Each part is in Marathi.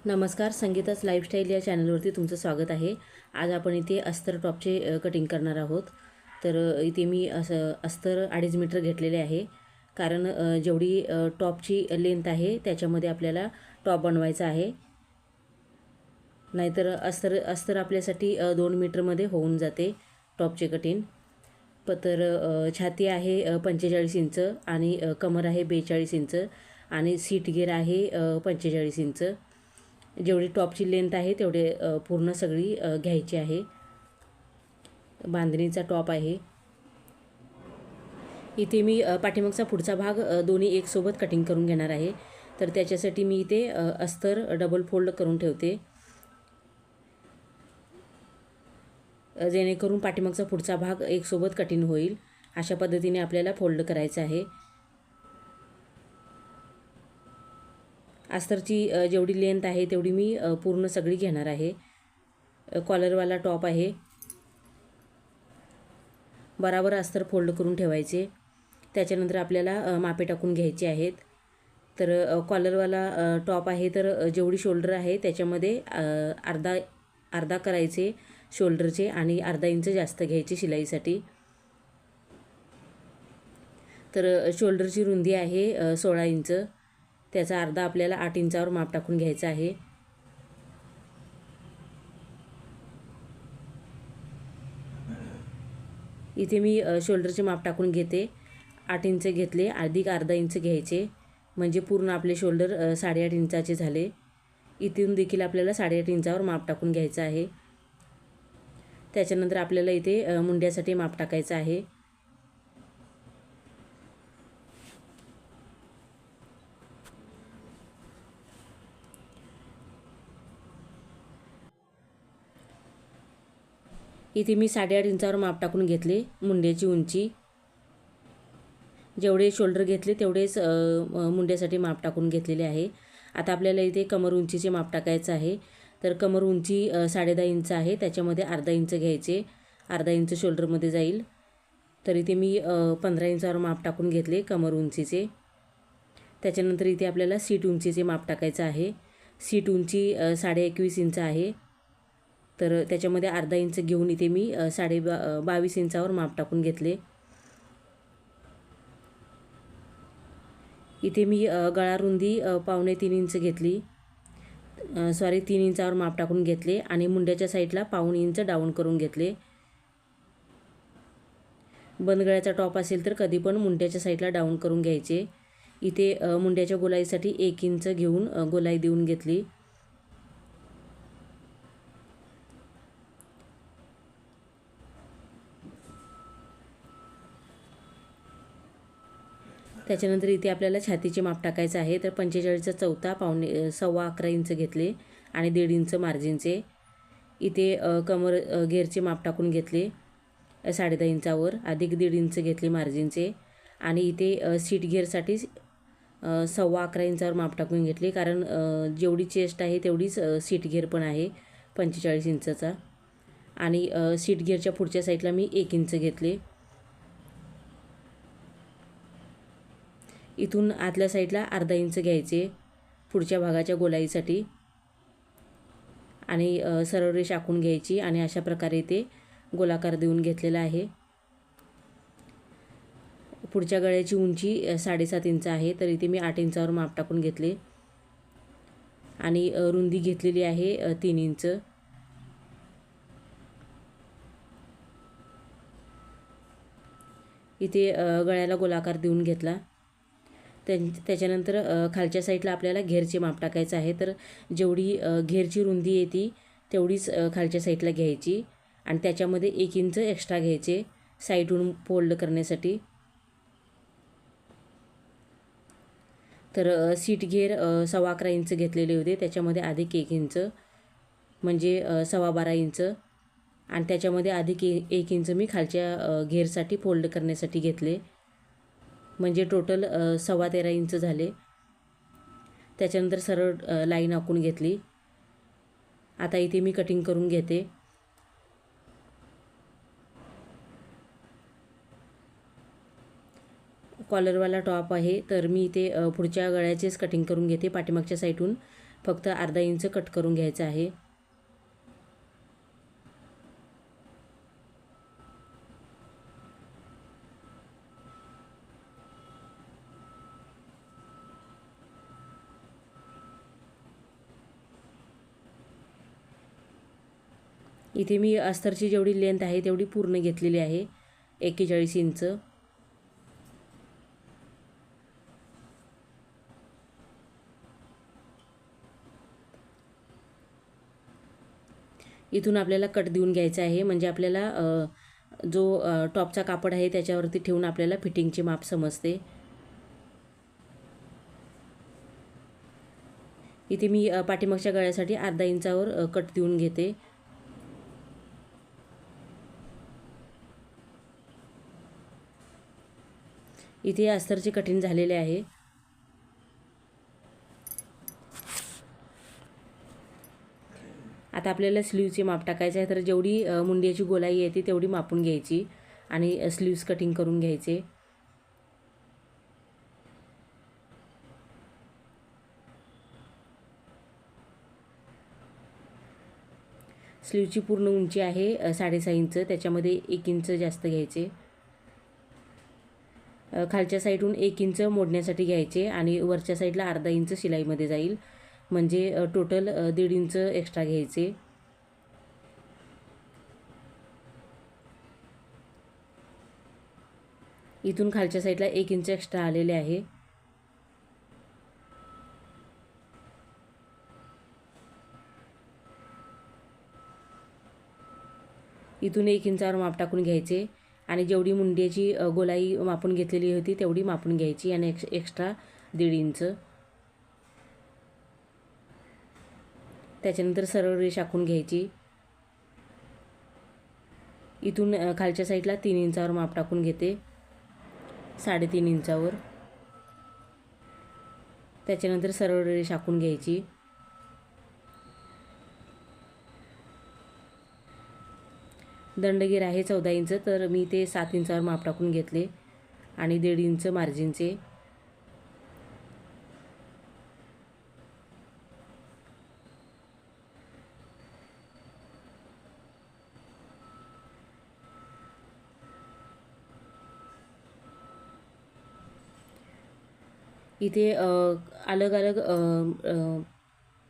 नमस्कार, संगीताच लाईफस्टाईल या चॅनलवरती तुमचं स्वागत आहे. आज आपण इथे अस्तर टॉपचे कटिंग करणार आहोत. तर इथे मी असं अस्तर 2.5 मीटर घेतलेले आहे. कारण जेवढी टॉपची लेंथ आहे त्याच्यामध्ये आपल्याला टॉप बनवायचा आहे. नाहीतर अस्तर आपल्यासाठी 2 मीटरमध्ये होऊन जाते टॉपचे कटिंग. तर छाती आहे 45 इंच आणि कमर आहे 42 इंच आणि सीट घेर आहे 45 इंच. जेवढी टॉपची लेंथ आहे तेवढे पूर्ण सगळी घ्यायची आहे. बांधणीचा टॉप आहे. इथे मी पाठीमागचा पुढचा भाग दोन्ही एकसोबत कटिंग करून घेणार आहे. तर त्याच्यासाठी मी इथे अस्तर डबल फोल्ड करून ठेवते, जेणेकरून पाठीमागचा पुढचा भाग एकसोबत कटिंग होईल. अशा पद्धतीने आपल्याला फोल्ड करायचं आहे. अस्तरची जेवढी लेंथ आहे तेवढी मी पूर्ण सगळी घेणार आहे. कॉलरवाला टॉप आहे. बराबर अस्तर फोल्ड करून ठेवायचे. त्याच्यानंतर आपल्याला मापे टाकून घ्यायचे आहेत. तर कॉलरवाला टॉप आहे, तर जेवढी शोल्डर आहे त्याच्यामध्ये अर्धा करायचे शोल्डरचे आणि अर्धा इंच जास्त घ्यायचे शिलाईसाठी. तर शोल्डरची रुंदी आहे 16 इंच. त्याचा अर्धा आपल्याला 8 इंचावर माप टाकून घ्यायचा आहे. इथे मी शोल्डरचे माप टाकून घेते. 8 इंच घेतले, अधिक अर्धा इंच घ्यायचे, म्हणजे पूर्ण आपले शोल्डर 8.5 इंचाचे झाले. इथून देखील आपल्याला 8.5 इंचावर माप टाकून घ्यायचं आहे. त्याच्यानंतर आपल्याला इथे मुंड्यासाठी माप टाकायचं आहे. इथे मी 8.5 इंचावर माप टाकून घेतले. मुंड्याची उंची जेवढे शोल्डर घेतले तेवढेच मुंड्यासाठी माप टाकून घेतलेले आहे. आता आपल्याला इथे कमर उंचीचे माप टाकायचं आहे. तर कमर उंची 10.5 इंच आहे. त्याच्यामध्ये अर्धा इंच घ्यायचे, अर्धा इंच शोल्डरमध्ये जाईल. तर इथे मी 15 इंचावर माप टाकून घेतले कमर उंचीचे. त्याच्यानंतर इथे आपल्याला सीट उंचीचे माप टाकायचं आहे. सीट उंची 21.5 इंच आहे. तर त्याच्यामध्ये अर्धा इंच घेऊन इथे मी 22 इंचावर माप टाकून घेतले. इथे मी गळा रुंदी 2.25 इंच घेतली. 3 इंचावर माप टाकून घेतले आणि मुंड्याच्या साईडला 1.25 इंच डाऊन करून घेतले. बंद गळ्याचा टॉप असेल तर कधी पण मुंड्याच्या साईडला डाऊन करून घ्यायचे. इथे मुंड्याच्या गोलाईसाठी 1 इंच घेऊन गोलाई देऊन घेतली. त्याच्यानंतर इथे आपल्याला छातीचे माप टाकायचं आहे. तर 45चा चौथा 11.25 इंच घेतले आणि 1.5 इंच मार्जिनचे. इथे कमर घेरचे माप टाकून घेतले 10.5 इंचावर, अधिक 1.5 इंच घेतले मार्जिनचे. आणि इथे सीट घेरसाठी 11.25 इंचावर माप टाकून घेतले, कारण जेवढी चेस्ट आहे तेवढीच सीट घेर पण आहे 45 इंचचा. आणि सीट घेरच्या पुढच्या साईडला मी 1 इंच घेतले. इथून आतल्या साईडला अर्धा इंच घ्यायचे पुढच्या भागाच्या गोलाईसाठी आणि सरळ रेष आखून घ्यायची आणि अशा प्रकारे ते गोलाकार देऊन घेतलेला आहे. पुढच्या गळ्याची उंची 7.5 इंच आहे. तर इथे मी 8 इंचावर माप टाकून घेतले आणि रुंदी घेतलेली आहे 3 इंच. इथे गळ्याला गोलाकार देऊन घेतला. त्याच्यानंतर खालच्या साईडला आपल्याला घेरचे माप टाकायचं आहे. तर जेवढी घेरची रुंदी येते तेवढीच खालच्या साईडला घ्यायची आणि त्याच्यामध्ये 1 इंच एक्स्ट्रा घ्यायचे साईडहून फोल्ड करण्यासाठी. तर सीट घेर 11.25 इंच घेतलेले होते, त्याच्यामध्ये अधिक 1 इंच म्हणजे 12.25 इंच आणि त्याच्यामध्ये अधिक 1 इंच मी खालच्या घेरसाठी फोल्ड करण्यासाठी घेतले, म्हणजे टोटल 13.25 इंच झाले. त्याच्यानंतर सरळ लाईन आखून घेतली. आता इथे मी कटिंग करून घेते. कॉलरवाला टॉप आहे, तर मी इथे पुढच्या गळ्याचेच कटिंग करून घेते पाठीमागच्या साईडहून. फक्त अर्धा इंच कट करून घ्यायचं आहे. इथे मी अस्तरची जेवढी लेंथ आहे तेवढी पूर्ण घेतलेली आहे, 41 इंच. इथून आपल्याला कट देऊन घ्यायचा आहे, म्हणजे आपल्याला जो टॉपचा कापड आहे त्याच्यावरती ठेवून आपल्याला फिटिंगची माप समजते. इथे मी पाठीमागच्या गळ्यासाठी अर्धा इंचावर कट देऊन घेते. इथे अस्तरचे कटिंग झालेले आहे. आता आपल्याला स्लीवचे माप टाकायचे आहे, तर जेवढी मुंड्याची गोलाई येते तेवढी मापून घ्यायची आणि स्लीव्स कटिंग करून घ्यायचे. स्लीवची पूर्ण उंची आहे 6.5 इंच, त्याच्यामध्ये 1 इंच जास्त घ्यायचे. खालच्या साईडहून 1 इंच मोडण्यासाठी घ्यायचे आणि वरच्या साईडला अर्धा इंच शिलाईमध्ये जाईल, म्हणजे टोटल 1.5 इंच एक्स्ट्रा घ्यायचे. इथून खालच्या साईडला 1 इंच एक्स्ट्रा आलेले आहे. इथून 1 इंचावर माप टाकून घ्यायचे आणि जेवढी मुंड्याची गोलाई मापून घेतलेली होती तेवढी मापून घ्यायची आणि एक्स्ट्रा 1.5 इंच. त्याच्यानंतर सरळ रेष आखून घ्यायची. इथून खालच्या साईडला 3 इंचावर माप टाकून घेते, 3.5 इंचावर. त्याच्यानंतर सरळ रेष आखून घ्यायची. दंडगीर आहे 14 इंच, तर मी ते 7 इंचावर माप टाकून घेतले आणि 1.5 इंच मार्जिनचे. इथे अलग अलग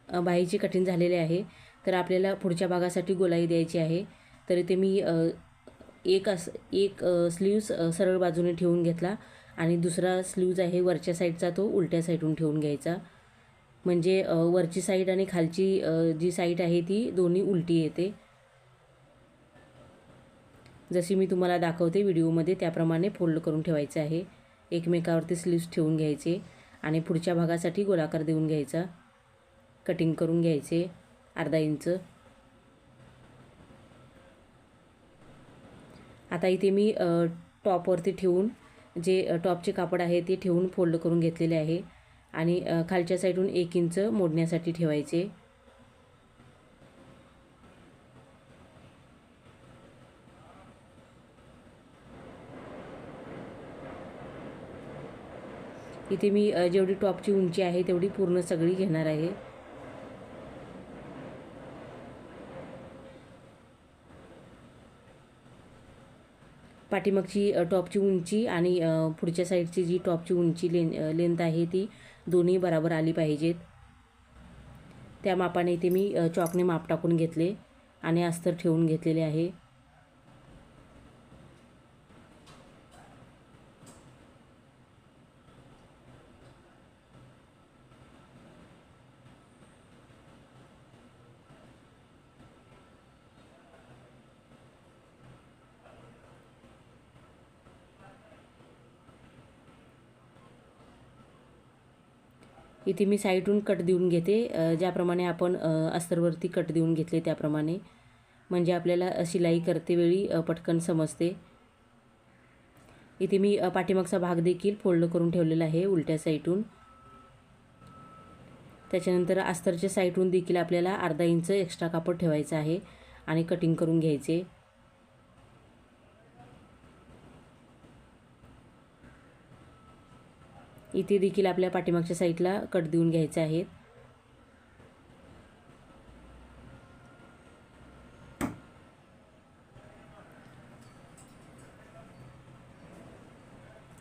बाहीची कटिंग झालेले आहे, तर आपल्याला पुढच्या भागासाठी गोलाई द्यायची आहे. तर इथे मी एक स्लीव्स सरळ बाजूने ठेवून घेतला आणि दुसरा स्लीव्ज आहे वरच्या साईडचा तो उलट्या साईडून ठेवून घ्यायचा, म्हणजे वरची साईड आणि खालची जी साईड आहे ती दोन्ही उलटी येते. जशी मी तुम्हाला दाखवते व्हिडिओमध्ये त्याप्रमाणे फोल्ड करून ठेवायचे आहे. एकमेकावरती स्लीव्स ठेवून घ्यायचे आणि पुढच्या भागासाठी गोलाकार देऊन घ्यायचा. कटिंग करून घ्यायचे अर्धा इंच. आता इथे मी टॉपवरती ठेवून जे टॉपचे कापड आहे ते ठेवून फोल्ड करून घेतलेले आहे आणि खालच्या साईडून 1 इंच मोडण्यासाठी ठेवायचे. इथे मी जेवढी टॉपची उंची आहे तेवढी पूर्ण सगळी घेणार आहे. पाठीमागची टॉपची उंची आणि पुढच्या साईडची जी टॉपची उंची लेंथ आहे ती दोन्ही बराबर आली पाहिजेत. त्या मापाने इथे मी चॉकने माप टाकून घेतले आणि अस्तर ठेवून घेतलेले आहे. इथे मी साईडून कट देऊन घेते, ज्याप्रमाणे आपण अस्तरवरती कट देऊन घेतले त्याप्रमाणे, म्हणजे आपल्याला शिलाई करते वेळी पटकन समजते. इथे मी पाठीमागचा भाग देखील फोल्ड करून ठेवलेला आहे उलट्या साईडून. त्याच्यानंतर अस्तरच्या साईडून देखील आपल्याला अर्धा इंच एक्स्ट्रा कापड ठेवायचं आहे आणि कटिंग करून घ्यायचे. इथे देखील आपल्या पाठीमागच्या साईडला कट देऊन घ्यायचे आहेत.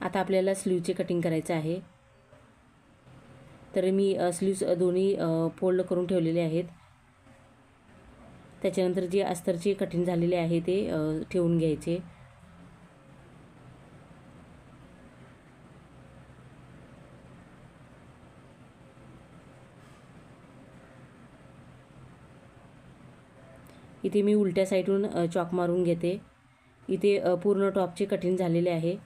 आता आपल्याला स्लीवचे कटिंग करायचं आहे. तर मी स्लीव्स दोन्ही फोल्ड करून ठेवलेले आहेत. त्याच्यानंतर जे अस्तरचे कटिंग झालेले आहे ते ठेवून घ्यायचे. इथे मी उलट्या साईडून चॉक मारून घेते. इथे पूर्ण टॉपचे कटिंग झालेले आहे.